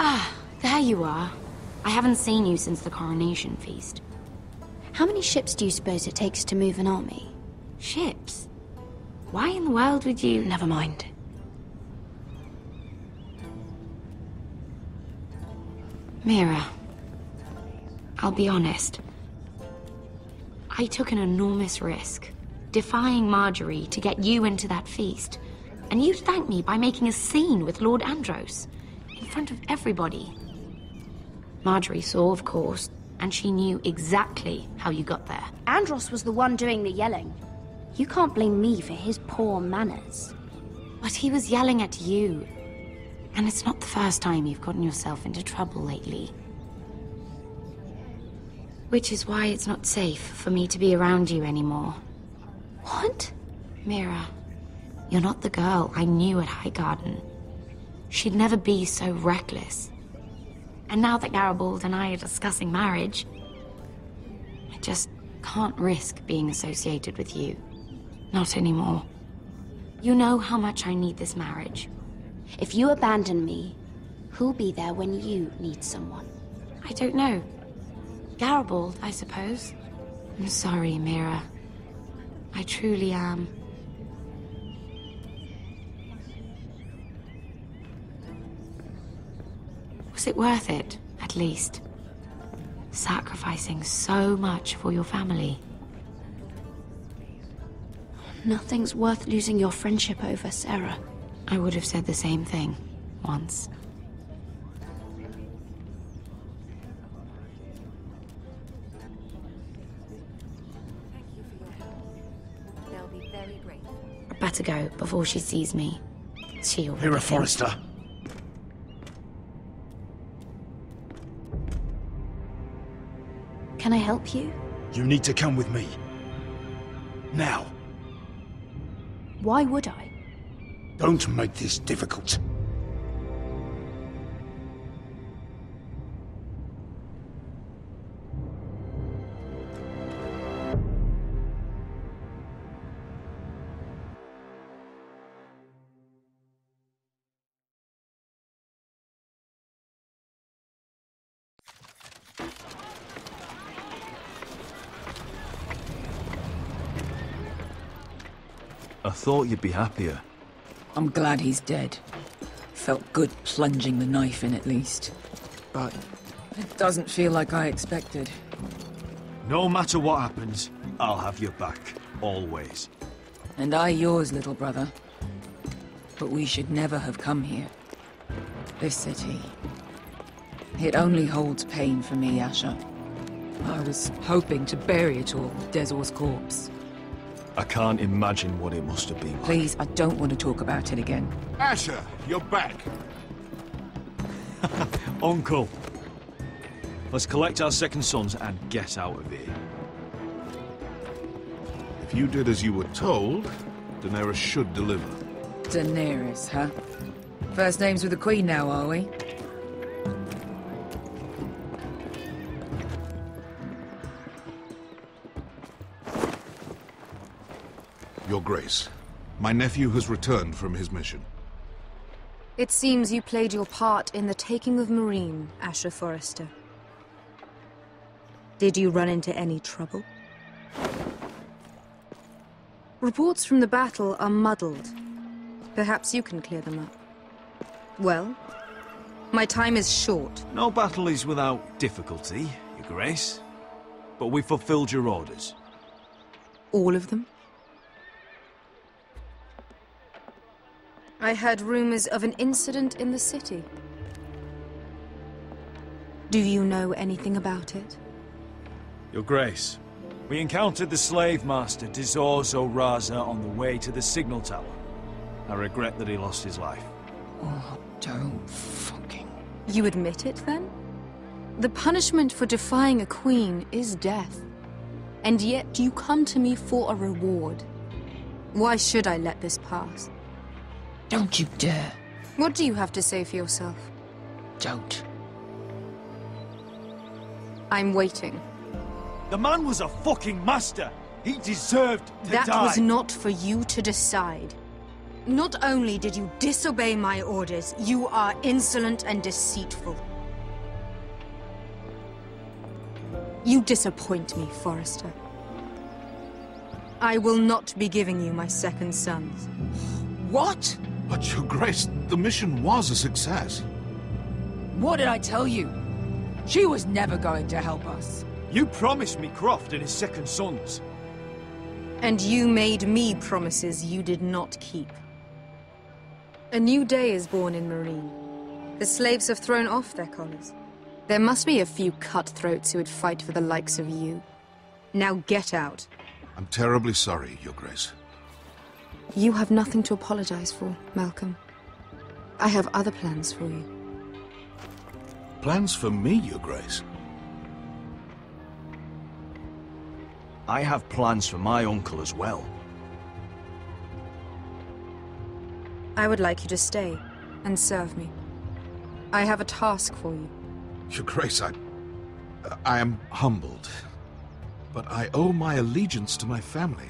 Ah, there you are. I haven't seen you since the coronation feast. How many ships do you suppose it takes to move an army? Ships? Why in the world would you... Never mind. Mira, I'll be honest. I took an enormous risk, defying Marjorie to get you into that feast. And you thanked me by making a scene with Lord Andros, in front of everybody. Marjorie saw, of course, and she knew exactly how you got there. Andros was the one doing the yelling. You can't blame me for his poor manners. But he was yelling at you. And it's not the first time you've gotten yourself into trouble lately. Which is why it's not safe for me to be around you anymore. What? Mira, you're not the girl I knew at Highgarden. She'd never be so reckless. And now that Garibald and I are discussing marriage, I just can't risk being associated with you. Not anymore. You know how much I need this marriage. If you abandon me, who'll be there when you need someone? I don't know. Garibald, I suppose. I'm sorry, Mira. I truly am. Was it worth it, at least? Sacrificing so much for your family. Nothing's worth losing your friendship over, Sarah. I would have said the same thing, once. Thank you for your help. They'll be very grateful. I'd better go before she sees me. She already Mira thinks- Forrester. Can I help you? You need to come with me. Now. Why would I? Don't make this difficult. I thought you'd be happier. I'm glad he's dead. Felt good plunging the knife in at least. But it doesn't feel like I expected. No matter what happens, I'll have your back. Always. And I yours, little brother. But we should never have come here. This city. It only holds pain for me, Asher. I was hoping to bury it all with Dezor's corpse. I can't imagine what it must have been like. Please, I don't want to talk about it again. Asher, you're back. Uncle. Let's collect our second sons and get out of here. If you did as you were told, Daenerys should deliver. Daenerys, huh? First names with the Queen now, are we? Your Grace, my nephew has returned from his mission. It seems you played your part in the taking of Marine, Asher Forrester. Did you run into any trouble? Reports from the battle are muddled. Perhaps you can clear them up. Well, my time is short. No battle is without difficulty, Your Grace. But we fulfilled your orders. All of them? I heard rumors of an incident in the city. Do you know anything about it? Your Grace, we encountered the slave master Dezor Zoraza on the way to the signal tower. I regret that he lost his life. Oh, don't fucking... You admit it, then? The punishment for defying a queen is death. And yet you come to me for a reward. Why should I let this pass? Don't you dare. What do you have to say for yourself? Don't. I'm waiting. The man was a fucking master! He deserved to die! That was not for you to decide. Not only did you disobey my orders, you are insolent and deceitful. You disappoint me, Forrester. I will not be giving you my second sons. What? But Your Grace, the mission was a success. What did I tell you? She was never going to help us. You promised me Croft and his second sons. And you made me promises you did not keep. A new day is born in Marine. The slaves have thrown off their collars. There must be a few cutthroats who would fight for the likes of you. Now get out. I'm terribly sorry, Your Grace. You have nothing to apologize for, Malcolm. I have other plans for you. Plans for me, Your Grace? I have plans for my uncle as well. I would like you to stay and serve me. I have a task for you. Your Grace, I am humbled. But I owe my allegiance to my family.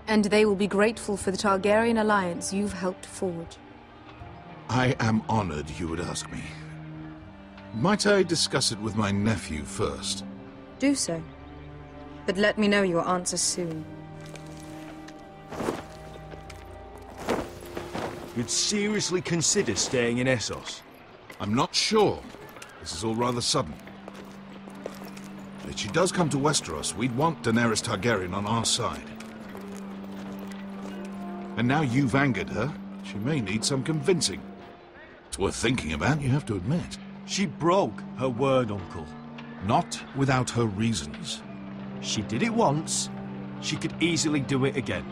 And they will be grateful for the Targaryen alliance you've helped forge. I am honored you would ask me. Might I discuss it with my nephew first? Do so. But let me know your answer soon. You'd seriously consider staying in Essos? I'm not sure. This is all rather sudden. If she does come to Westeros, we'd want Daenerys Targaryen on our side. And now you've angered her, she may need some convincing. It's worth thinking about, you have to admit. She broke her word, Uncle. Not without her reasons. She did it once. She could easily do it again.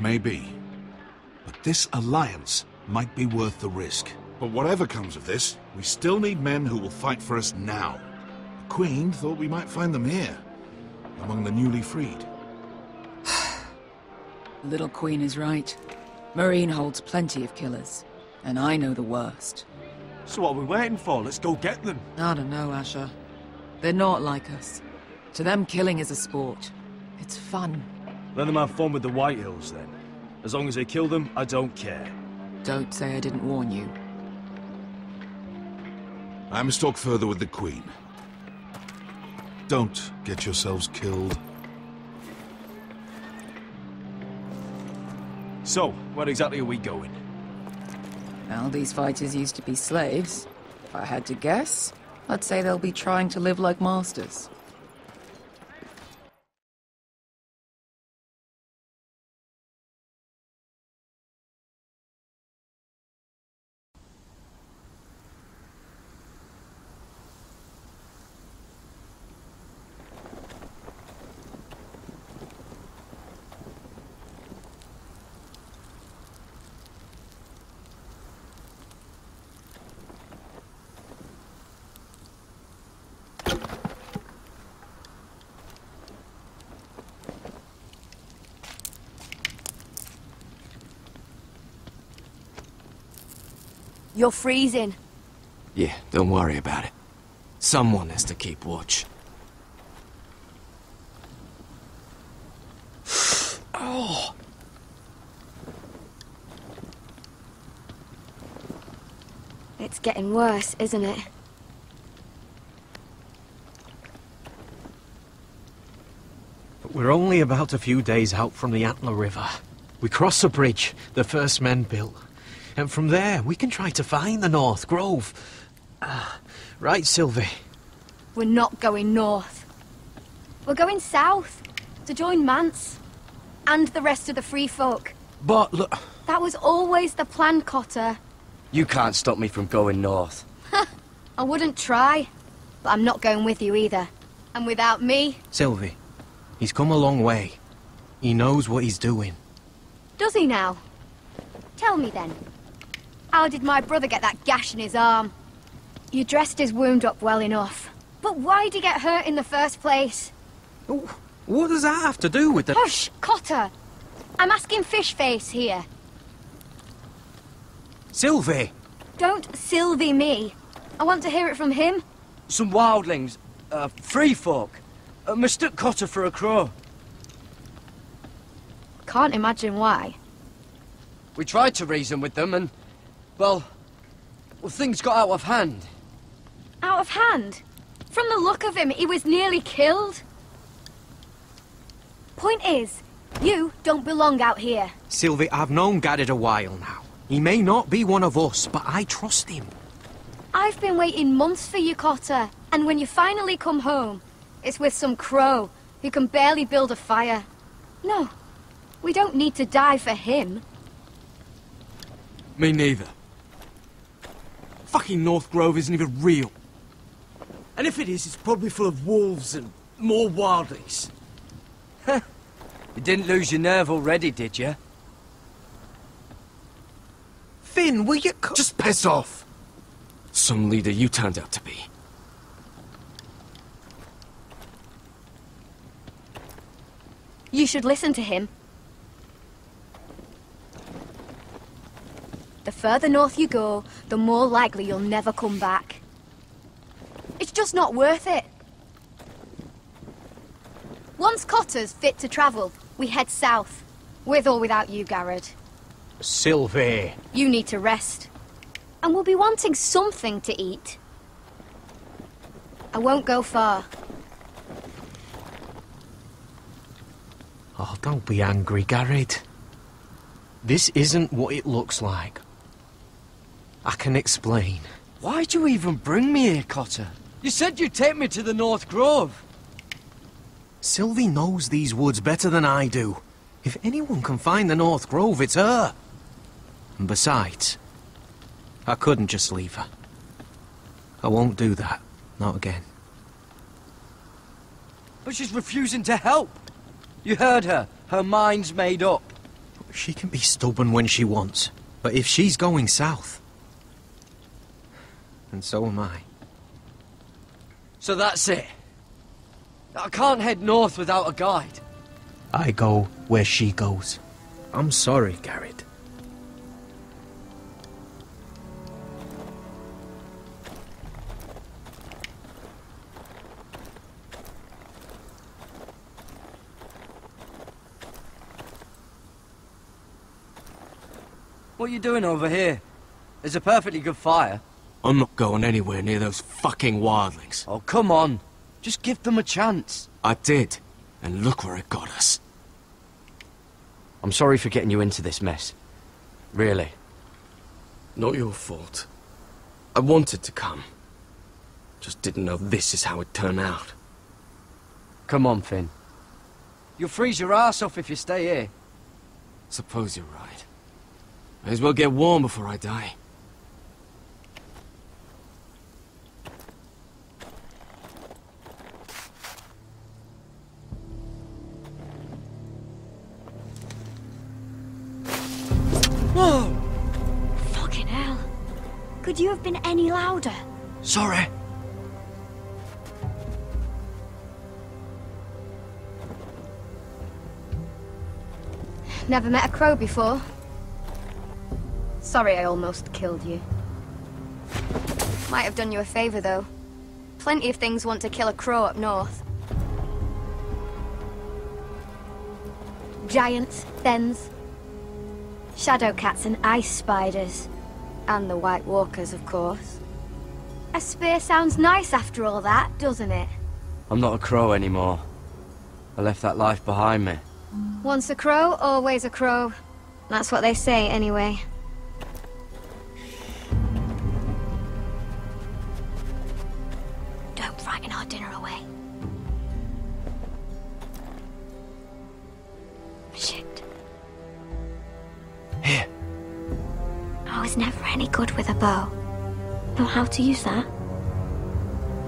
Maybe. But this alliance might be worth the risk. But whatever comes of this, we still need men who will fight for us now. The Queen thought we might find them here, among the newly freed. Little Queen is right. Marine holds plenty of killers, and I know the worst. So what are we waiting for? Let's go get them. I don't know, Asher. They're not like us. To them, killing is a sport. It's fun. Let them have fun with the White Hills, then. As long as they kill them, I don't care. Don't say I didn't warn you. I must talk further with the Queen. Don't get yourselves killed. So, where exactly are we going? Well, these fighters used to be slaves. If I had to guess, I'd say they'll be trying to live like masters. You're freezing. Yeah, don't worry about it. Someone has to keep watch. Oh! It's getting worse, isn't it? We're only about a few days out from the Antler River. We cross a bridge the first men built. And from there, we can try to find the North Grove. Right, Sylvie? We're not going north. We're going south, to join Mance. And the rest of the Free Folk. But look... That was always the plan, Cotter. You can't stop me from going north. I wouldn't try. But I'm not going with you either. And without me... Sylvie, he's come a long way. He knows what he's doing. Does he now? Tell me then. How did my brother get that gash in his arm? You dressed his wound up well enough. But why did he get hurt in the first place? What does that have to do with the... Hush, Cotter! I'm asking Fishface here. Sylvie! Don't Sylvie me. I want to hear it from him. Some wildlings, free folk, mistook Cotter for a crow. Can't imagine why. We tried to reason with them and, well, things got out of hand. Out of hand? From the look of him, he was nearly killed. Point is, you don't belong out here. Sylvie, I've known Garrett a while now. He may not be one of us, but I trust him. I've been waiting months for you, Cotter. And when you finally come home, it's with some crow who can barely build a fire. No, we don't need to die for him. Me neither. Fucking North Grove isn't even real. And if it is, it's probably full of wolves and more wildlings. You didn't lose your nerve already, did you? Finn, will you Just piss off! Some leader you turned out to be. You should listen to him. The further north you go, the more likely you'll never come back. It's just not worth it. Once Cotter's fit to travel, we head south. With or without you, Garrett. Sylvie. You need to rest. And we'll be wanting something to eat. I won't go far. Oh, don't be angry, Garrett. This isn't what it looks like. I can explain. Why'd you even bring me here, Cotter? You said you'd take me to the North Grove. Sylvie knows these woods better than I do. If anyone can find the North Grove, it's her. And besides, I couldn't just leave her. I won't do that. Not again. But she's refusing to help. You heard her. Her mind's made up. She can be stubborn when she wants. But if she's going south, and so am I. So that's it. I can't head north without a guide. I go where she goes. I'm sorry, Garrett. What are you doing over here? There's a perfectly good fire. I'm not going anywhere near those fucking wildlings. Oh, come on. Just give them a chance. I did, and look where it got us. I'm sorry for getting you into this mess. Really. Not your fault. I wanted to come. Just didn't know this is how it'd turn out. Come on, Finn. You'll freeze your ass off if you stay here. Suppose you're right. May as well get warm before I die. Whoa! Fucking hell. Could you have been any louder? Sorry. Never met a crow before. Sorry I almost killed you. Might have done you a favor, though. Plenty of things want to kill a crow up north. Giants, thens, shadow cats and ice spiders. And the White Walkers, of course. A spear sounds nice after all that, doesn't it? I'm not a crow anymore. I left that life behind me. Once a crow, always a crow. That's what they say, anyway. Don't frighten our dinner away. Shit. Here. I was never any good with a bow. Know how to use that?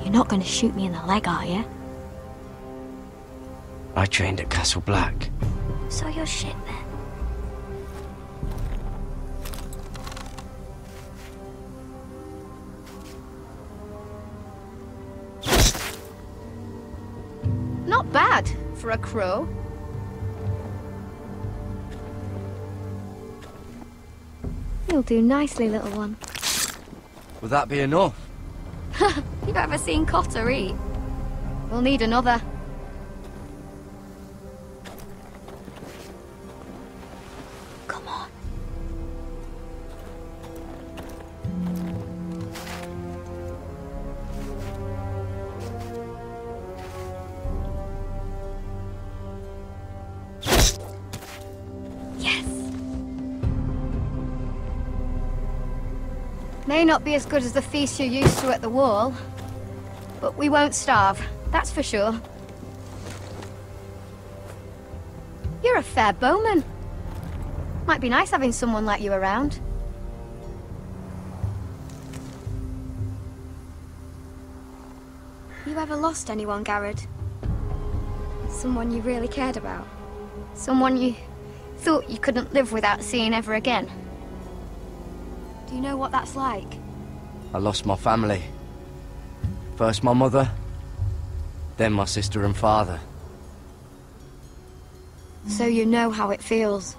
You're not going to shoot me in the leg, are you? I trained at Castle Black. So you're shit then. Not bad for a crow. You'll do nicely, little one. Will that be enough? You ever seen Cotter eat? We'll need another. Come on. May not be as good as the feast you're used to at the wall, but we won't starve, that's for sure. You're a fair bowman. Might be nice having someone like you around. You ever lost anyone, Garrett? Someone you really cared about? Someone you thought you couldn't live without seeing ever again? Do you know what that's like? I lost my family. First my mother, then my sister and father. So you know how it feels.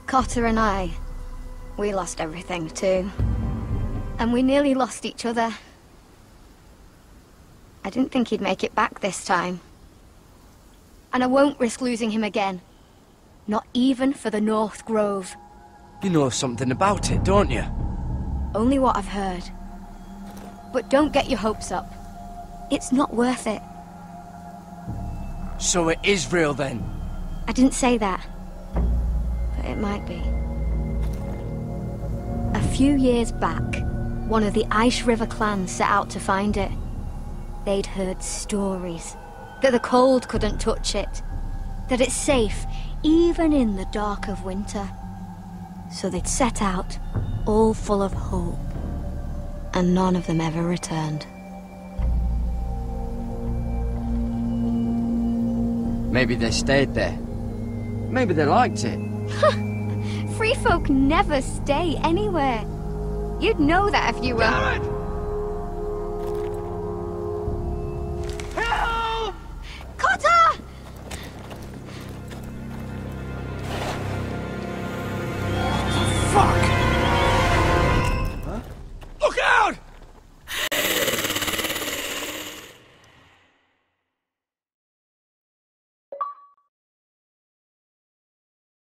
Cotter and I, we lost everything too. And we nearly lost each other. I didn't think he'd make it back this time. And I won't risk losing him again. Not even for the North Grove. You know something about it, don't you? Only what I've heard. But don't get your hopes up. It's not worth it. So it is real then? I didn't say that. But it might be. A few years back, one of the Ice River clans set out to find it. They'd heard stories. That the cold couldn't touch it. That it's safe, even in the dark of winter. So they'd set out, all full of hope. And none of them ever returned. Maybe they stayed there. Maybe they liked it. Free folk never stay anywhere. You'd know that if you were... Garrett! Help! Cotter! Fuck!